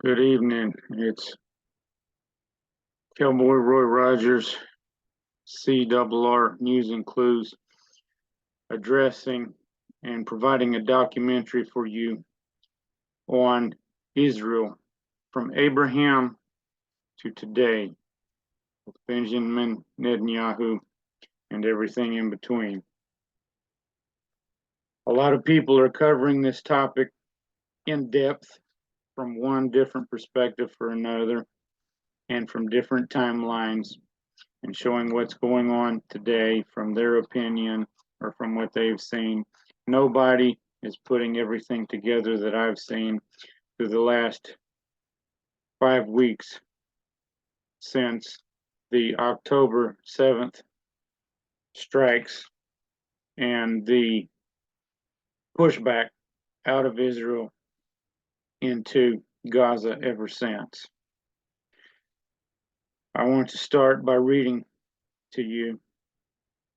Good evening. It's Cowboy Roy Rogers, CRR News and Clues, addressing and providing a documentary for you on Israel from Abraham to today, with Benjamin Netanyahu and everything in between. A lot of people are covering this topic in depth from one different perspective for another and from different timelines, and showing what's going on today from their opinion or from what they've seen. Nobody is putting everything together that I've seen through the last 5 weeks since the October 7th strikes and the pushback out of Israel into Gaza ever since. I want to start by reading to you,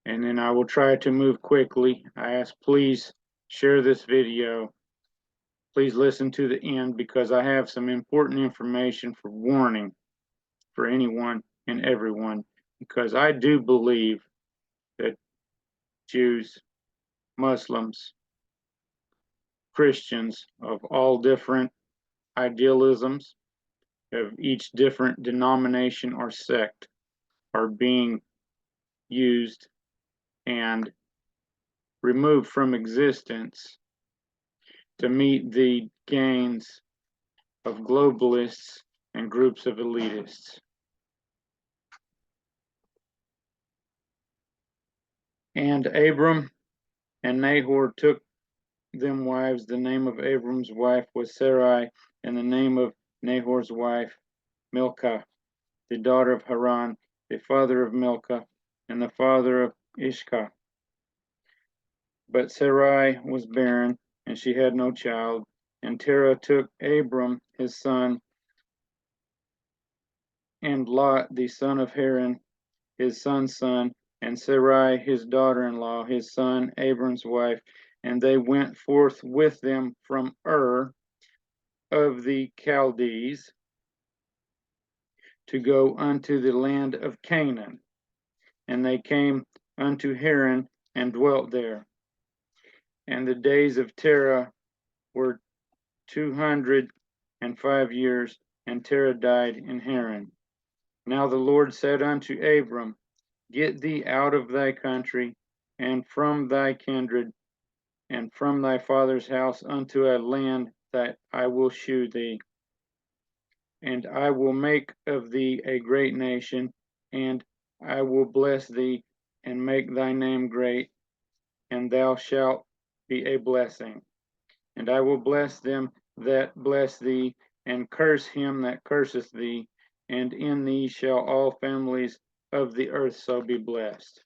and then I will try to move quickly. I ask, please share this video. Please listen to the end, because I have some important information for warning for anyone and everyone, because I do believe that Jews, Muslims, Christians of all different idealisms, of each different denomination or sect, are being used and removed from existence to meet the gains of globalists and groups of elitists. And Abram and Nahor took them wives. The name of Abram's wife was Sarai, and the name of Nahor's wife Milcah, the daughter of Haran, the father of Milcah, and the father of Ishkah. But Sarai was barren, and she had no child. And Terah took Abram his son, and Lot the son of Haran, his son's son, and Sarai his daughter-in-law, his son Abram's wife, and they went forth with them from Ur of the Chaldees to go unto the land of Canaan. And they came unto Haran and dwelt there. And the days of Terah were 205 years, and Terah died in Haran. Now the Lord said unto Abram, Get thee out of thy country, and from thy kindred, and from thy father's house, unto a land that I will shew thee. And I will make of thee a great nation, and I will bless thee, and make thy name great, and thou shalt be a blessing. And I will bless them that bless thee, and curse him that curseth thee, and in thee shall all families of the earth so be blessed.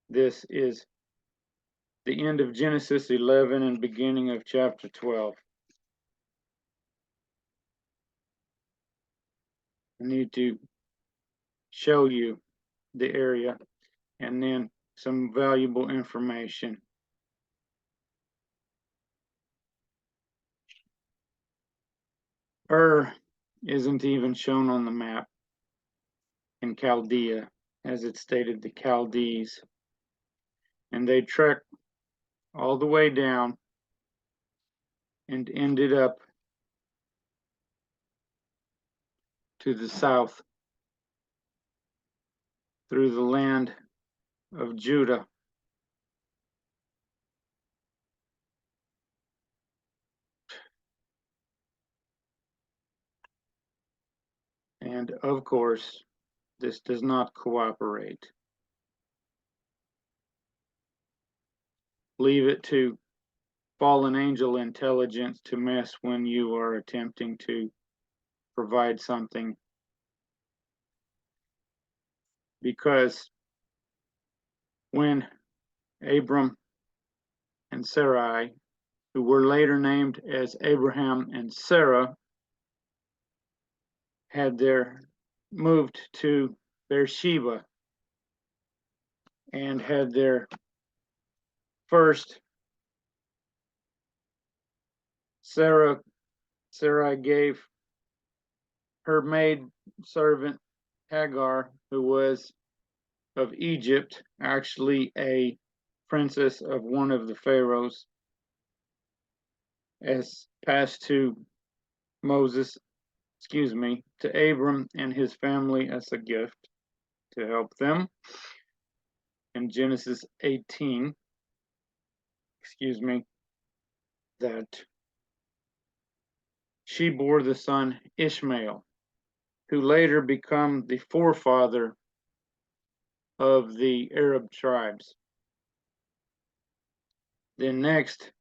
This is the end of Genesis 11 and beginning of chapter 12. I need to show you the area and then some valuable information. Ur isn't even shown on the map in Chaldea, as it stated the Chaldees. And they trekked all the way down and ended up to the south through the land of Judah. And of course, this does not cooperate. Leave it to fallen angel intelligence to mess when you are attempting to provide something. Because when Abram and Sarai, who were later named as Abraham and Sarah, had moved to Beersheba and had their first, Sarah Sarai gave her maid servant Hagar, who was of Egypt, actually a princess of one of the pharaohs, as passed to to Abram and his family as a gift to help them. In Genesis 18, that she bore the son Ishmael, who later became the forefather of the Arab tribes. Then next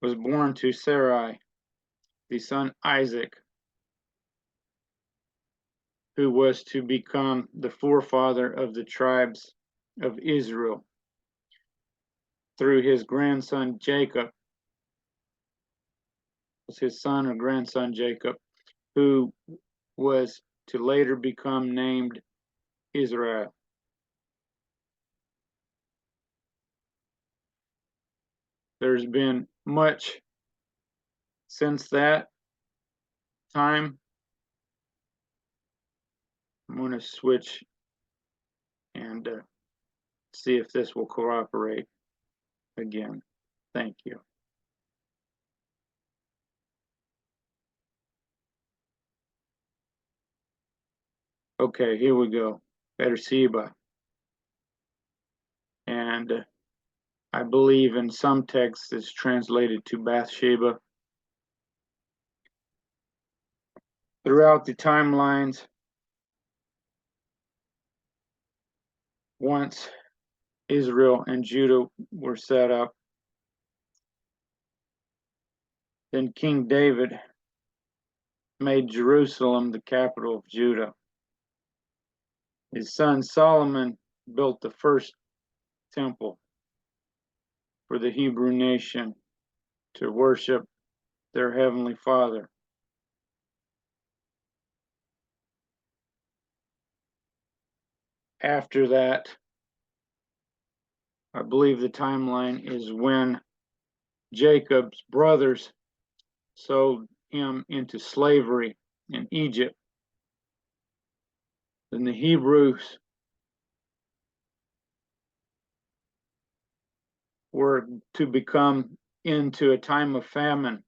was born to Sarai the son Isaac, who was to become the forefather of the tribes of Israel through his grandson Jacob, was his son or grandson Jacob, who was to later become named Israel. There's been much since that time. I'm going to switch and see if this will cooperate again. Thank you. Okay, here we go. Beersheba. And I believe in some texts it's translated to Bathsheba. Throughout the timelines, once Israel and Judah were set up, then King David made Jerusalem the capital of Judah. His son Solomon built the first temple for the Hebrew nation to worship their heavenly Father. After that, I believe the timeline is when Jacob's brothers sold him into slavery in Egypt. Then the Hebrews were to become into a time of famine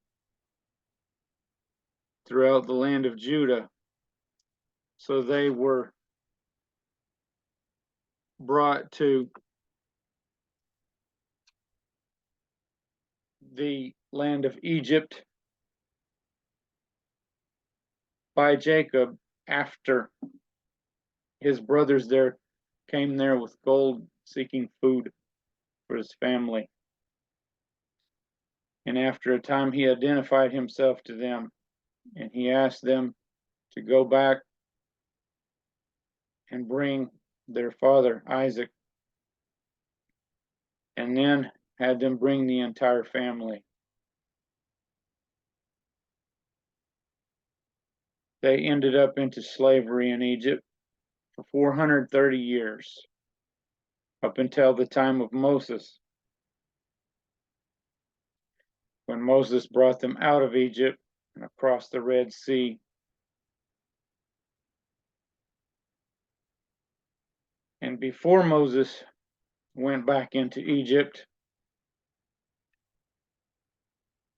throughout the land of Judah. So they were brought to the land of Egypt by Jacob after his brothers there came there with gold seeking food for his family. And after a time he identified himself to them and he asked them to go back and bring their father Isaac, and then had them bring the entire family. They ended up into slavery in Egypt for 430 years, up until the time of Moses, when Moses brought them out of Egypt and across the Red Sea. And before Moses went back into Egypt,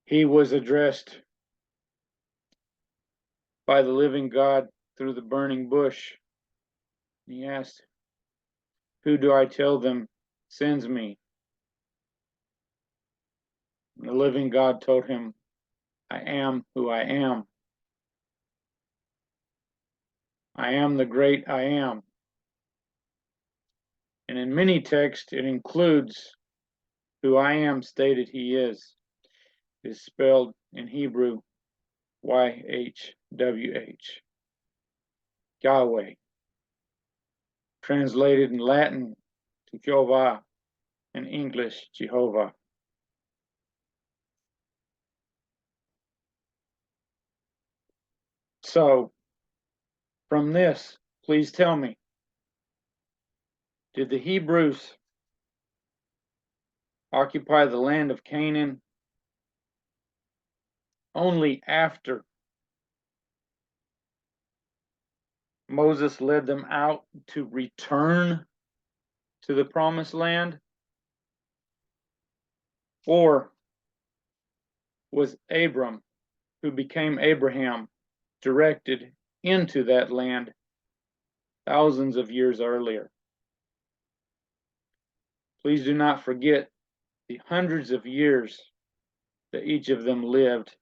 he was addressed by the living God through the burning bush. He asked, "Who do I tell them sends me?" And the living God told him, "I am who I am. I am the great I am." And in many texts, it includes who I am stated he is. It is spelled in Hebrew YHWH. Yahweh. Translated in Latin to Jehovah, in English, Jehovah. So, from this, please tell me, did the Hebrews occupy the land of Canaan only after Moses led them out to return to the promised land? Or was Abram, who became Abraham, directed into that land thousands of years earlier? Please do not forget the hundreds of years that each of them lived,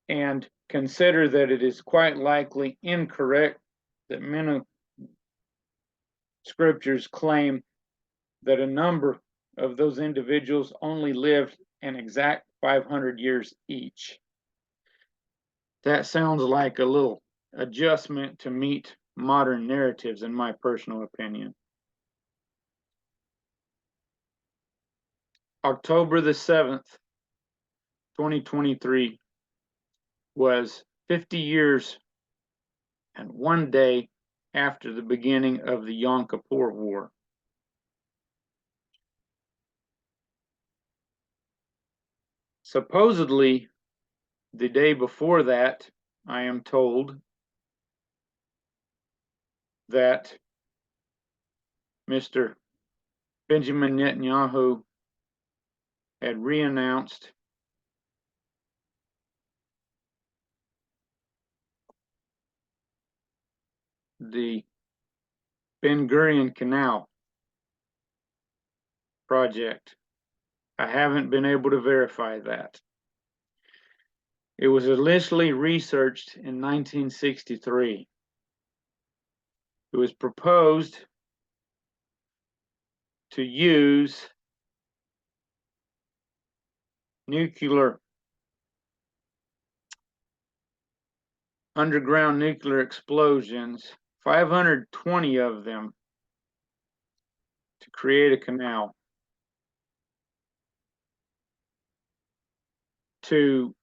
and consider that it is quite likely incorrect that many scriptures claim that a number of those individuals only lived an exact 500 years each. That sounds like a little adjustment to meet modern narratives, in my personal opinion. October the 7th, 2023 was 50 years and 1 day after the beginning of the Yom Kippur War. Supposedly, the day before that, I am told that Mr. Benjamin Netanyahu had reannounced the Ben Gurion Canal project. I haven't been able to verify that. It was initially researched in 1963. It was proposed to use underground nuclear explosions, 520 of them, to create a canal to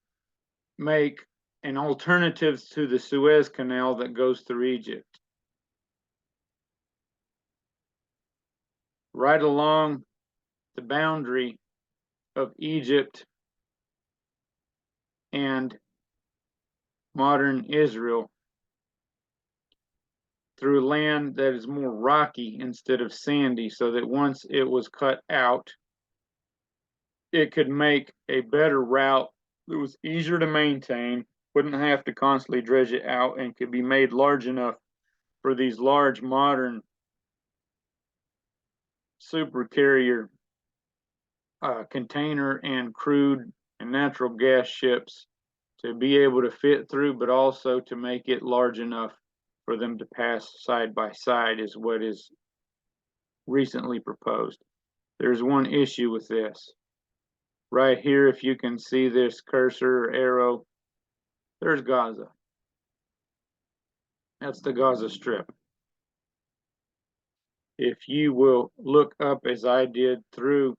make an alternative to the Suez Canal that goes through Egypt. Right along the boundary of Egypt and modern Israel, through land that is more rocky instead of sandy, so that once it was cut out, it could make a better route that was easier to maintain, wouldn't have to constantly dredge it out, and could be made large enough for these large modern super carrier container and crude and natural gas ships to be able to fit through, but also to make it large enough for them to pass side by side, is what is recently proposed. There's one issue with this. Right here, if you can see this cursor or arrow, there's Gaza. That's the Gaza Strip. If you will look up, as I did, through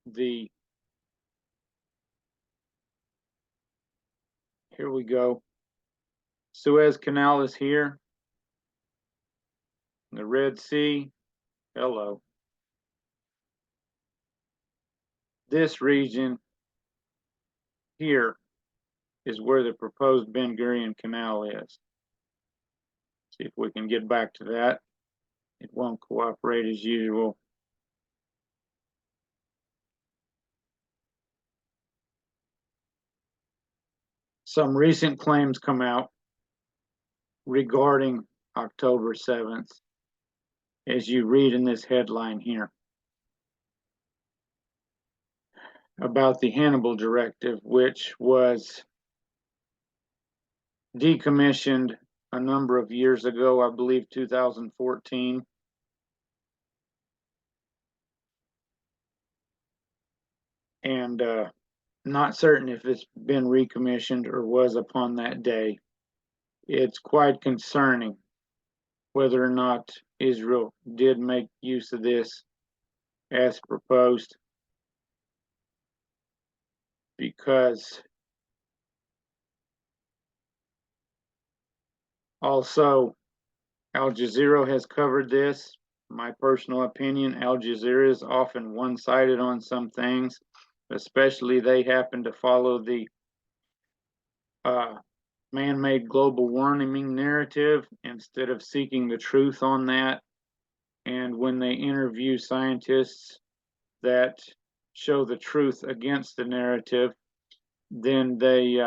the, here we go, Suez Canal is here, the Red Sea, hello. This region here is where the proposed Ben Gurion Canal is. See if we can get back to that. It won't cooperate as usual. Some recent claims come out regarding October 7th, as you read in this headline here, about the Hannibal Directive, which was decommissioned a number of years ago, I believe 2014. And not certain if it's been recommissioned or was upon that day. It's quite concerning whether or not Israel did make use of this as proposed, because also Al Jazeera has covered this. My personal opinion, Al Jazeera is often one-sided on some things. especially they happen to follow the man-made global warming narrative instead of seeking the truth on that. And when they interview scientists that show the truth against the narrative, then they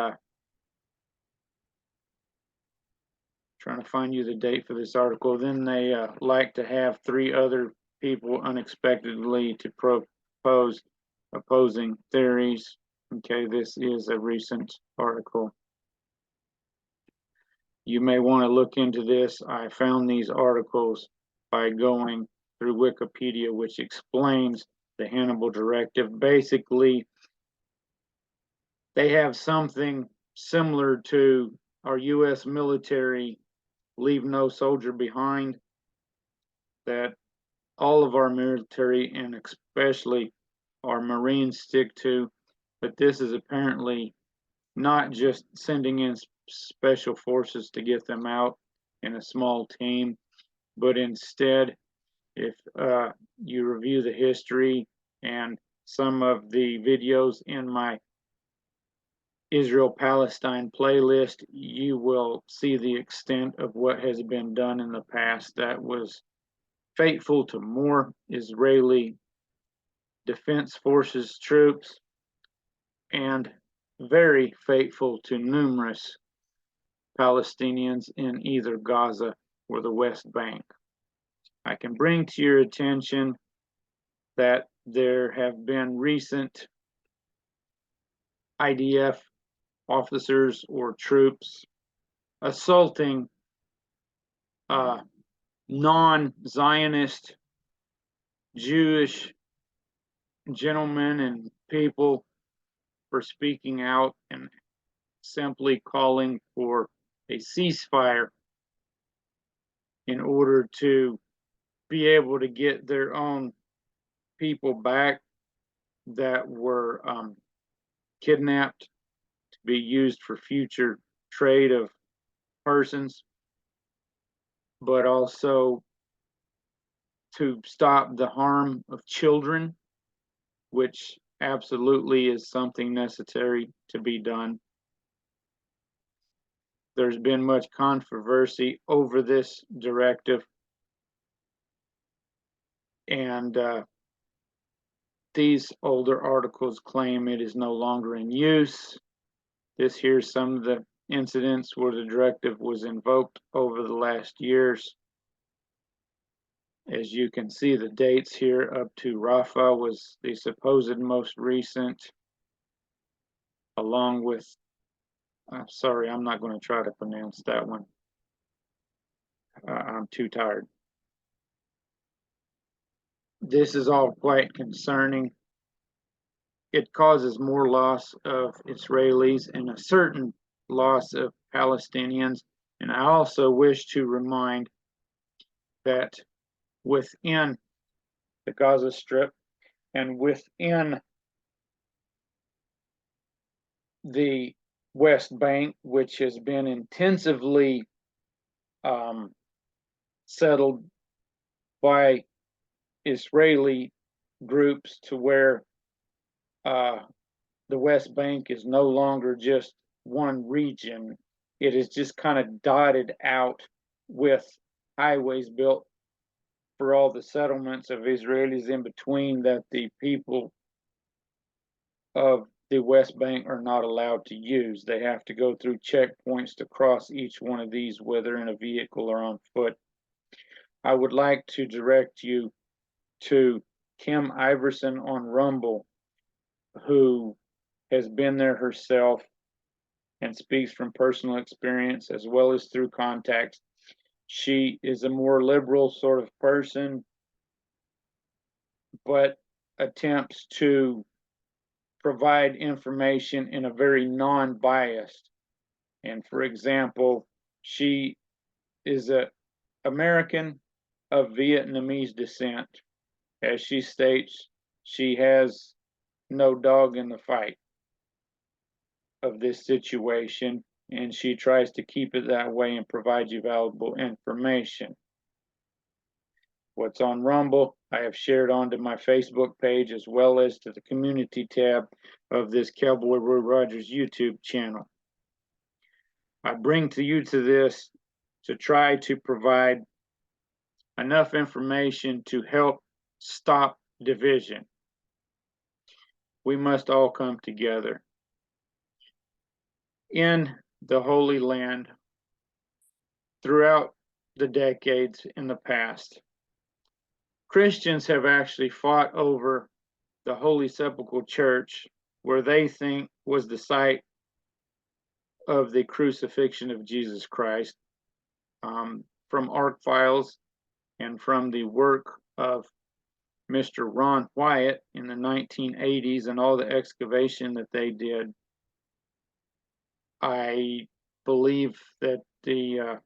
trying to find you the date for this article. Then they like to have 3 other people unexpectedly to propose opposing theories. Okay, this is a recent article. You may want to look into this. I found these articles by going through Wikipedia, which explains the Hannibal Directive. Basically, they have something similar to our U.S. military leave no soldier behind, that all of our military and especially our Marines stick to. But this is apparently not just sending in special forces to get them out in a small team, but instead, if you review the history and some of the videos in my Israel-Palestine playlist, you will see the extent of what has been done in the past that was faithful to more Israeli Defense Forces troops and very faithful to numerous Palestinians in either Gaza or the West Bank. I can bring to your attention that there have been recent IDF officers or troops assaulting non-Zionist Jewish gentlemen and people for speaking out and simply calling for a ceasefire in order to be able to get their own people back that were kidnapped to be used for future trade of persons, but also to stop the harm of children, which absolutely is something necessary to be done. There's been much controversy over this directive, and these older articles claim it is no longer in use. This here's some of the incidents where the directive was invoked over the last years. As you can see, the dates here up to Rafah was the supposed most recent, along with, sorry, I'm not going to try to pronounce that one. I'm too tired. This is all quite concerning. It causes more loss of Israelis and a certain loss of Palestinians. And I also wish to remind that within the Gaza Strip and within the West Bank, which has been intensively settled by Israeli groups to where the West Bank is no longer just one region. It is just kind of dotted out with highways built for all the settlements of Israelis in between that the people of the West Bank are not allowed to use. They have to go through checkpoints to cross each one of these, whether in a vehicle or on foot. I would like to direct you to Kim Iverson on Rumble, who has been there herself and speaks from personal experience as well as through contacts. She is a more liberal sort of person, but attempts to provide information in a very non-biased. And for example, she is an American of Vietnamese descent. As she states, she has no dog in the fight of this situation, and she tries to keep it that way and provide you valuable information. What's on Rumble, I have shared onto my Facebook page as well as to the community tab of this Cowboy Roy Rogers YouTube channel. I bring to you to this to try to provide enough information to help stop division. We must all come together. In the Holy Land, throughout the decades in the past, Christians have actually fought over the Holy Sepulchre Church, where they think was the site of the crucifixion of Jesus Christ, from ARC files and from the work of Mr. Ron Wyatt in the 1980s and all the excavation that they did. I believe that the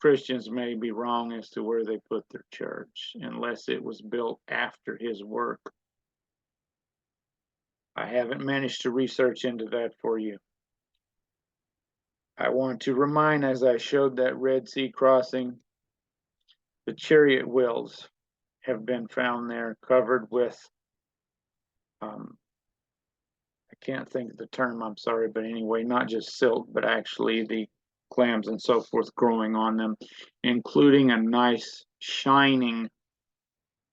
Christians may be wrong as to where they put their church, unless it was built after his work. I haven't managed to research into that for you. I want to remind, as I showed that Red Sea crossing, the chariot wheels have been found there covered with, I can't think of the term, I'm sorry, but anyway, not just silk, but actually the clams and so forth growing on them, including a nice shining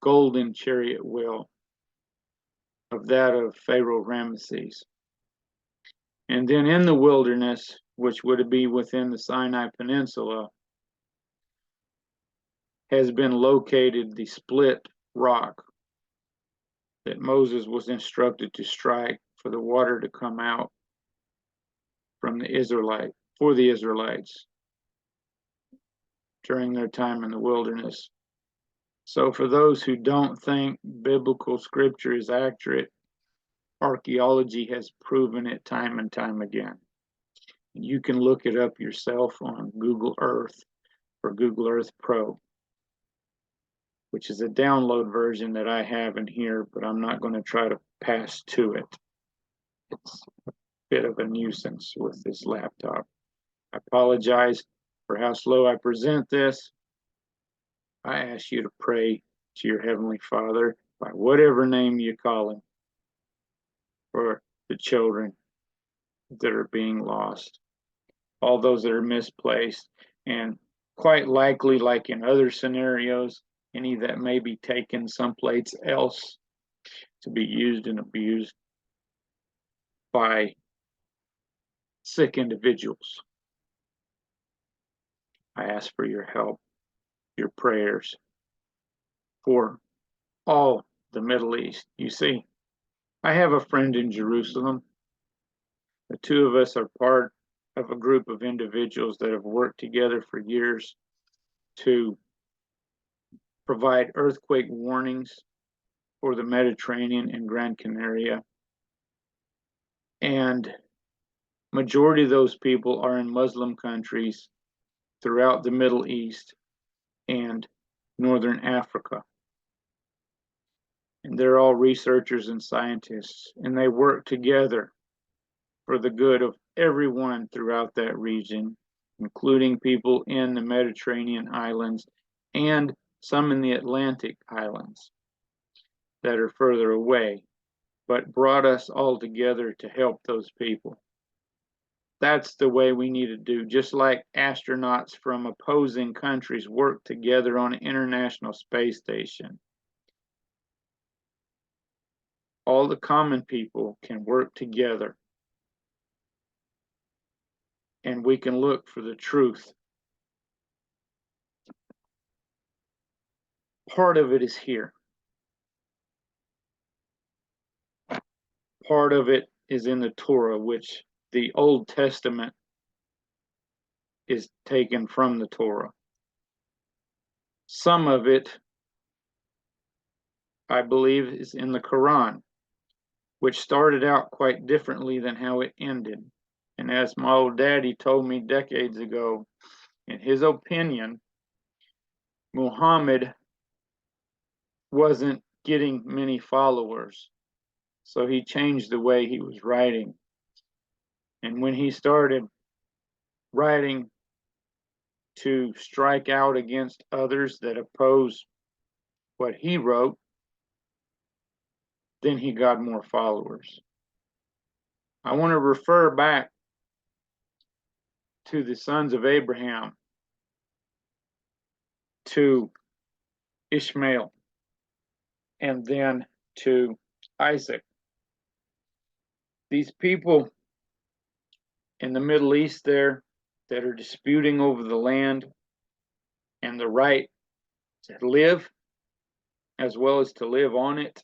golden chariot wheel of that of Pharaoh Ramesses. And then in the wilderness, which would be within the Sinai Peninsula, has been located the split rock that Moses was instructed to strike for the water to come out from the Israelites during their time in the wilderness. So for those who don't think biblical scripture is accurate, archaeology has proven it time and time again. You can look it up yourself on Google Earth or Google Earth Pro, which is a download version that I have in here, but I'm not going to try to pass to it. It's a bit of a nuisance with this laptop. I apologize for how slow I present this. I ask you to pray to your Heavenly Father by whatever name you call him for the children that are being lost, all those that are misplaced, and quite likely, like in other scenarios, any that may be taken someplace else to be used and abused by sick individuals. I ask for your help, your prayers for all the Middle East. You see, I have a friend in Jerusalem. The two of us are part of a group of individuals that have worked together for years to provide earthquake warnings for the Mediterranean and Gran Canaria. And majority of those people are in Muslim countries throughout the Middle East and Northern Africa. And they're all researchers and scientists, and they work together for the good of everyone throughout that region, including people in the Mediterranean islands and some in the Atlantic islands that are further away, but brought us all together to help those people. That's the way we need to do, just like astronauts from opposing countries work together on an international space station. All the common people can work together, and we can look for the truth. Part of it is here. Part of it is in the Torah, which the Old Testament is taken from the Torah. Some of it, I believe, is in the Quran, which started out quite differently than how it ended. And as my old daddy told me decades ago, in his opinion, Muhammad wasn't getting many followers, so he changed the way he was writing. And when he started writing to strike out against others that oppose what he wrote, then he got more followers. I want to refer back to the sons of Abraham, to Ishmael, and then to Isaac. These people in the Middle East there that are disputing over the land and the right to live as well as to live on it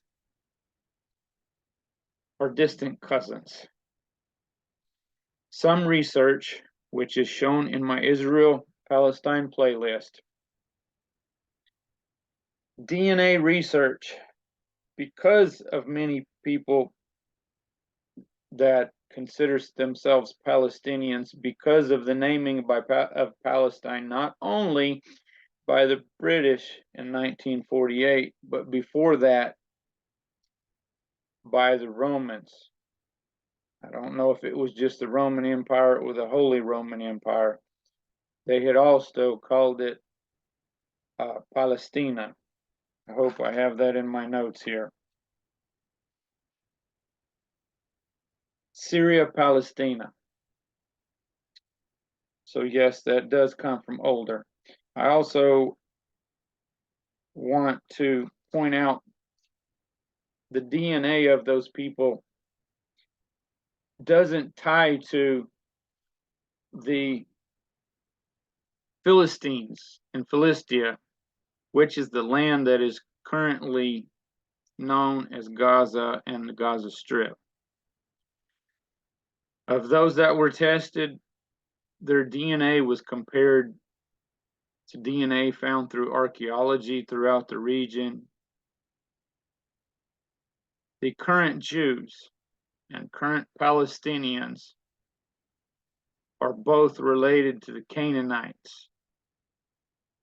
are distant cousins. Some research, which is shown in my Israel-Palestine playlist, DNA research, because of many people that consider themselves Palestinians, because of the naming of Palestine, not only by the British in 1948, but before that by the Romans. I don't know if it was just the Roman Empire or the Holy Roman Empire. They had also called it Palestina. I hope I have that in my notes here. Syria, Palestina. So yes, that does come from older. I also want to point out the DNA of those people doesn't tie to the Philistines in Philistia, which is the land that is currently known as Gaza and the Gaza Strip. Of those that were tested, their DNA was compared to DNA found through archaeology throughout the region. The current Jews and current Palestinians are both related to the Canaanites,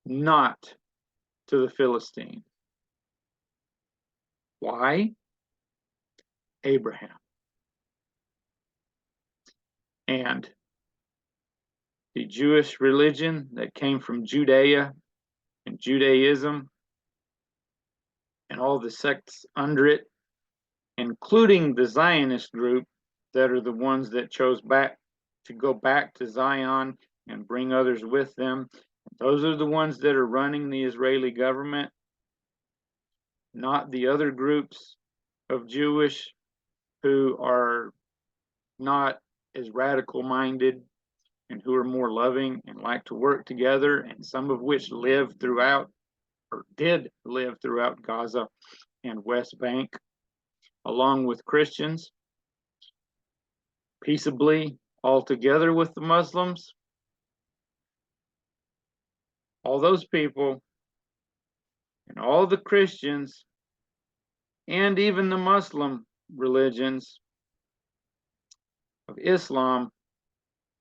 not to the Philistines. Why? Abraham. And the Jewish religion that came from Judea and Judaism and all the sects under it, including the Zionist group that are the ones that chose to go back to Zion and bring others with them. Those are the ones that are running the Israeli government, not the other groups of Jewish who are not as radical minded and who are more loving and like to work together, and some of which live throughout or did live throughout Gaza and West Bank, along with Christians, peaceably all together with the Muslims. All those people and all the Christians and even the Muslim religions of Islam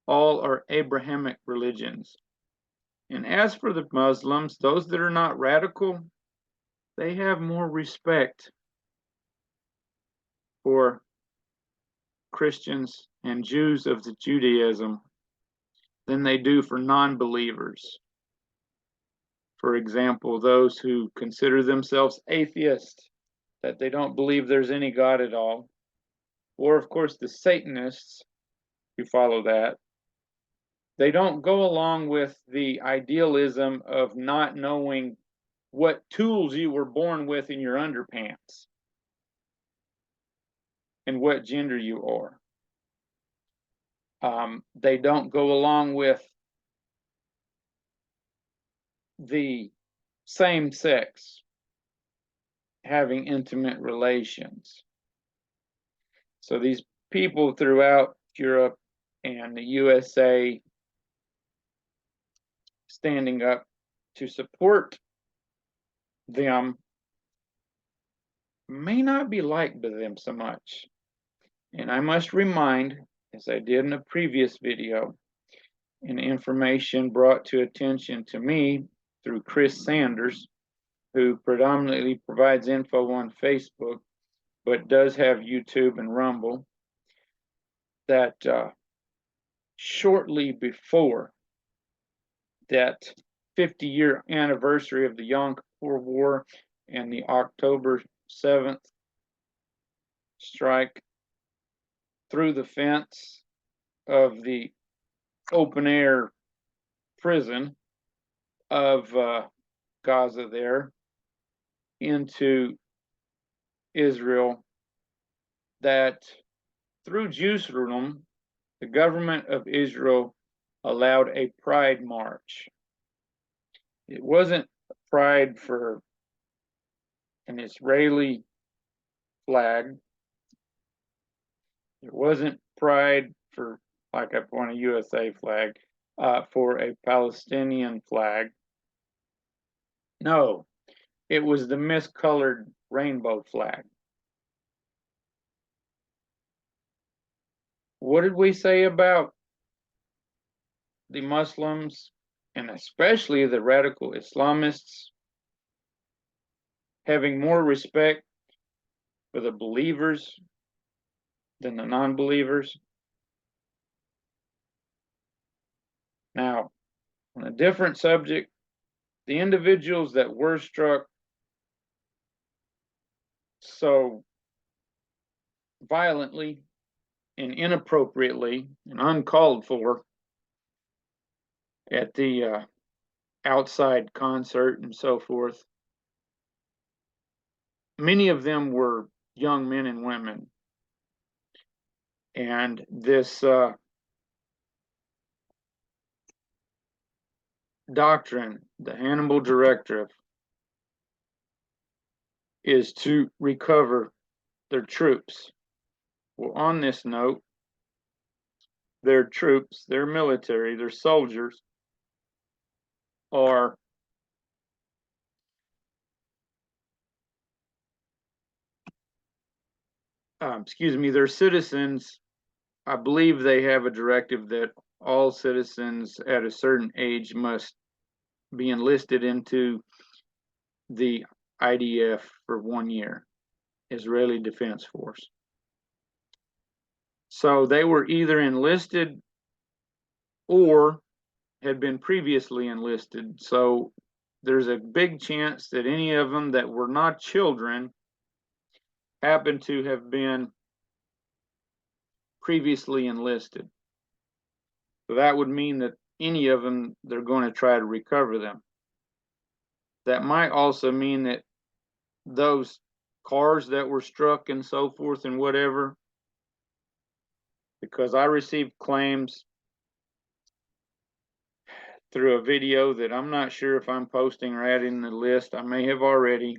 all are Abrahamic religions. And as for the Muslims, those that are not radical, they have more respect for Christians and Jews of the Judaism than they do for non-believers. For example, those who consider themselves atheists, that they don't believe there's any God at all, or of course the Satanists who follow that. They don't go along with the idealism of not knowing what tools you were born with in your underpants and what gender you are. They don't go along with the same sex having intimate relations. So these people throughout Europe and the USA standing up to support them may not be liked by them so much. And I must remind, as I did in a previous video, and information brought to attention to me through Chris Sanders, who predominantly provides info on Facebook, but does have YouTube and Rumble, that shortly before that 50-year anniversary of the Yom Kippur War and the October 7th strike through the fence of the open air prison of Gaza there into Israel, that through Jerusalem, the government of Israel allowed a pride march. It wasn't pride for an Israeli flag. It wasn't pride for, like I want a USA flag, for a Palestinian flag. No, it was the miscolored rainbow flag. What did we say about the Muslims, and especially the radical Islamists, having more respect for the believers than the non-believers? Now, on a different subject, the individuals that were struck so violently and inappropriately and uncalled for at the outside concert and so forth, many of them were young men and women. And this doctrine, the Hannibal Directive, is to recover their troops. Well, on this note, their troops, their military, their soldiers are their citizens. I believe they have a directive that all citizens at a certain age must be enlisted into the IDF for 1 year, Israeli Defense Force. So they were either enlisted or had been previously enlisted. So there's a big chance that any of them that were not children happen to have been previously enlisted. So that would mean that any of them, they're going to try to recover them. That might also mean that those cars that were struck and so forth and whatever, because I received claims through a video that I'm not sure if I'm posting or adding in the list. I may have already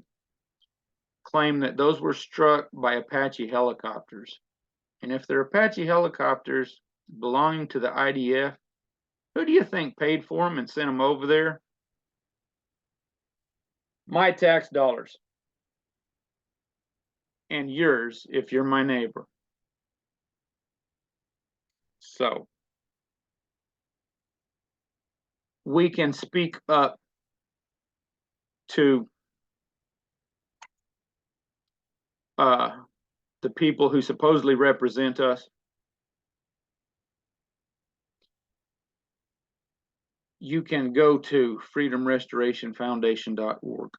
claimed that those were struck by Apache helicopters. And if they're Apache helicopters belonging to the IDF, who do you think paid for them and sent them over there? My tax dollars. And yours if you're my neighbor. So we can speak up to the people who supposedly represent us. You can go to freedomrestorationfoundation.org.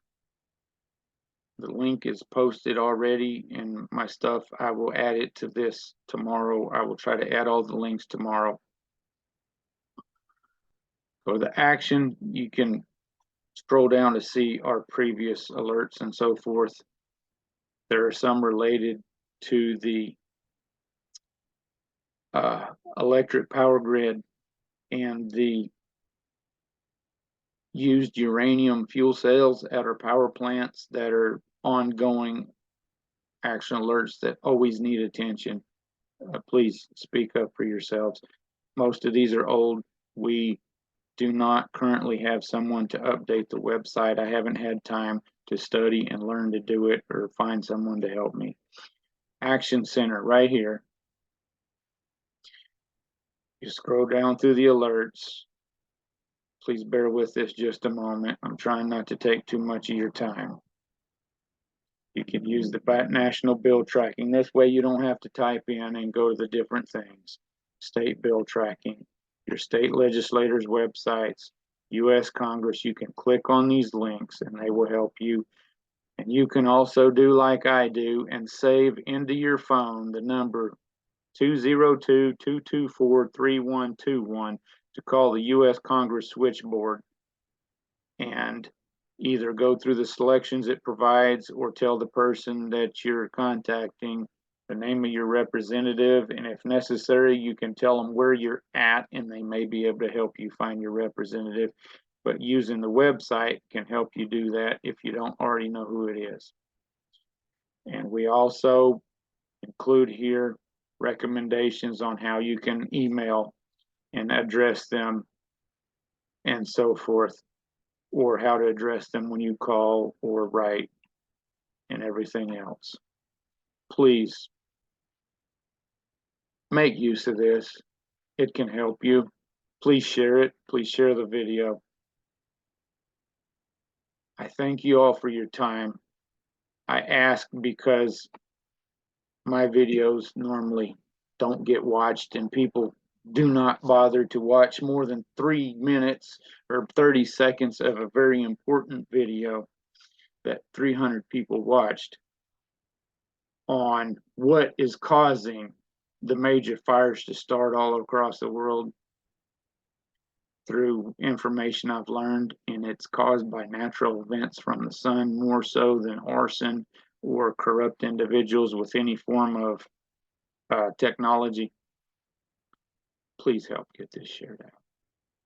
The link is posted already in my stuff. I will add it to this tomorrow. I will try to add all the links tomorrow. For the action, you can scroll down to see our previous alerts and so forth. There are some related to the electric power grid and the used uranium fuel cells at our power plants that are ongoing action alerts that always need attention. Please speak up for yourselves. Most of these are old. We do not currently have someone to update the website. I haven't had time to study and learn to do it or find someone to help me. Action Center right here. You scroll down through the alerts. Please bear with this just a moment. I'm trying not to take too much of your time. You can use the national bill tracking. This way you don't have to type in and go to the different things. State bill tracking, your state legislators' websites, U.S. Congress. You can click on these links and they will help you And you can also do like I do and save into your phone the number 202-224-3121 to call the U.S. Congress switchboard and either go through the selections it provides or tell the person that you're contacting the name of your representative, and if necessary, you can tell them where you're at and they may be able to help you find your representative. But using the website can help you do that if you don't already know who it is. And we also include here recommendations on how you can email and address them and so forth, or how to address them when you call or write and everything else. Please make use of this. It can help you. Please share it. Please share the video. I thank you all for your time. I ask because my videos normally don't get watched and people do not bother to watch more than 3 minutes or 30 seconds of a very important video that 300 people watched on what is causing the major fires to start all across the world through information I've learned, and it's caused by natural events from the sun more so than arson or corrupt individuals with any form of technology. Please help get this shared out.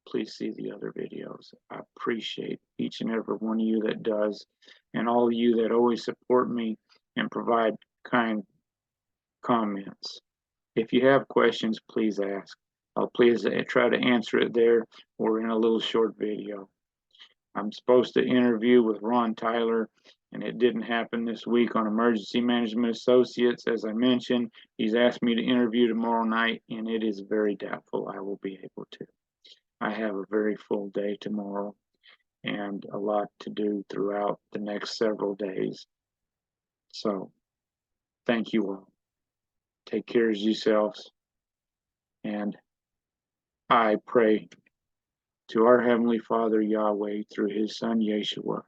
Please see the other videos. I appreciate each and every one of you that does, and all of you that always support me and provide kind comments. If you have questions, please ask. I'll please try to answer it there or in a little short video. I'm supposed to interview with Ron Tyler, and it didn't happen this week on Emergency Management Associates. As I mentioned, he's asked me to interview tomorrow night, and it is very doubtful I will be able to. I have a very full day tomorrow and a lot to do throughout the next several days. So, thank you all. Take care of yourselves. And I pray to our Heavenly Father, Yahweh, through His Son, Yeshua,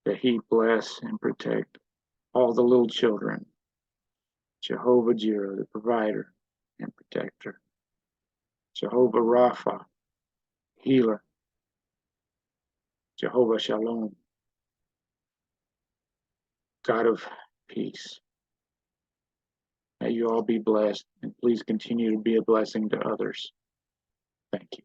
that He bless and protect all the little children. Jehovah Jireh, the provider and protector. Jehovah Rapha, healer. Jehovah Shalom, God of peace. May you all be blessed, and please continue to be a blessing to others. Thank you.